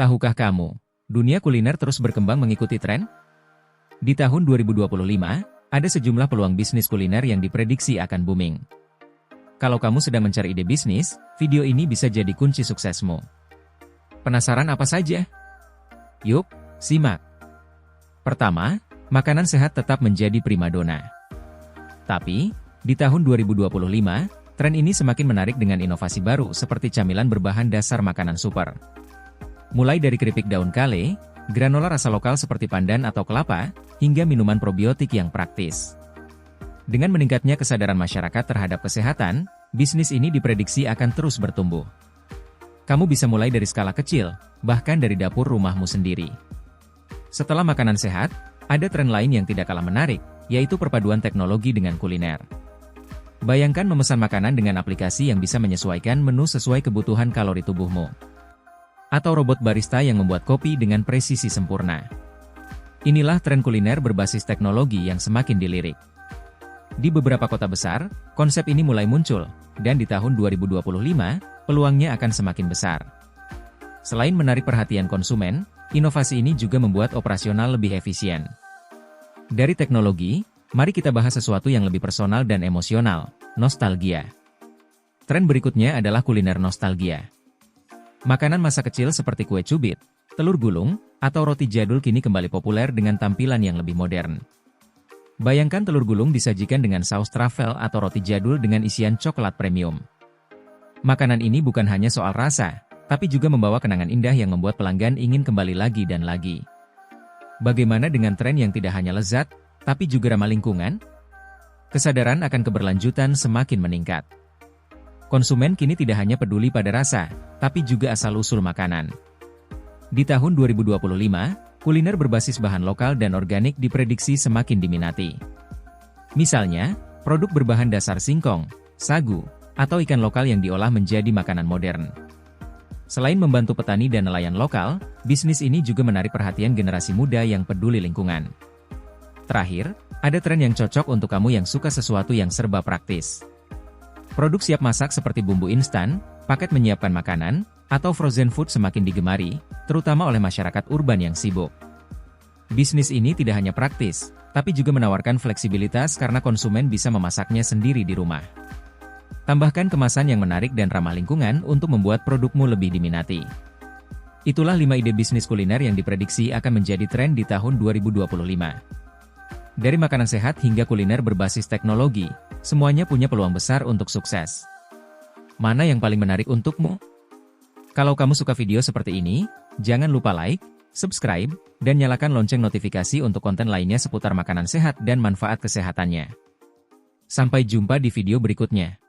Tahukah kamu, dunia kuliner terus berkembang mengikuti tren? Di tahun 2025, ada sejumlah peluang bisnis kuliner yang diprediksi akan booming. Kalau kamu sedang mencari ide bisnis, video ini bisa jadi kunci suksesmu. Penasaran apa saja? Yuk, simak. Pertama, makanan sehat tetap menjadi primadona. Tapi, di tahun 2025, tren ini semakin menarik dengan inovasi baru seperti camilan berbahan dasar makanan super. Mulai dari keripik daun kale, granola rasa lokal seperti pandan atau kelapa, hingga minuman probiotik yang praktis. Dengan meningkatnya kesadaran masyarakat terhadap kesehatan, bisnis ini diprediksi akan terus bertumbuh. Kamu bisa mulai dari skala kecil, bahkan dari dapur rumahmu sendiri. Setelah makanan sehat, ada tren lain yang tidak kalah menarik, yaitu perpaduan teknologi dengan kuliner. Bayangkan memesan makanan dengan aplikasi yang bisa menyesuaikan menu sesuai kebutuhan kalori tubuhmu. Atau robot barista yang membuat kopi dengan presisi sempurna. Inilah tren kuliner berbasis teknologi yang semakin dilirik. Di beberapa kota besar, konsep ini mulai muncul, dan di tahun 2025, peluangnya akan semakin besar. Selain menarik perhatian konsumen, inovasi ini juga membuat operasional lebih efisien. Dari teknologi, mari kita bahas sesuatu yang lebih personal dan emosional, nostalgia. Tren berikutnya adalah kuliner nostalgia. Makanan masa kecil seperti kue cubit, telur gulung, atau roti jadul kini kembali populer dengan tampilan yang lebih modern. Bayangkan telur gulung disajikan dengan saus truffle atau roti jadul dengan isian coklat premium. Makanan ini bukan hanya soal rasa, tapi juga membawa kenangan indah yang membuat pelanggan ingin kembali lagi dan lagi. Bagaimana dengan tren yang tidak hanya lezat, tapi juga ramah lingkungan? Kesadaran akan keberlanjutan semakin meningkat. Konsumen kini tidak hanya peduli pada rasa, tapi juga asal-usul makanan. Di tahun 2025, kuliner berbasis bahan lokal dan organik diprediksi semakin diminati. Misalnya, produk berbahan dasar singkong, sagu, atau ikan lokal yang diolah menjadi makanan modern. Selain membantu petani dan nelayan lokal, bisnis ini juga menarik perhatian generasi muda yang peduli lingkungan. Terakhir, ada tren yang cocok untuk kamu yang suka sesuatu yang serba praktis. Produk siap masak seperti bumbu instan, paket menyiapkan makanan, atau frozen food semakin digemari, terutama oleh masyarakat urban yang sibuk. Bisnis ini tidak hanya praktis, tapi juga menawarkan fleksibilitas karena konsumen bisa memasaknya sendiri di rumah. Tambahkan kemasan yang menarik dan ramah lingkungan untuk membuat produkmu lebih diminati. Itulah 5 ide bisnis kuliner yang diprediksi akan menjadi tren di tahun 2025. Dari makanan sehat hingga kuliner berbasis teknologi, semuanya punya peluang besar untuk sukses. Mana yang paling menarik untukmu? Kalau kamu suka video seperti ini, jangan lupa like, subscribe, dan nyalakan lonceng notifikasi untuk konten lainnya seputar makanan sehat dan manfaat kesehatannya. Sampai jumpa di video berikutnya.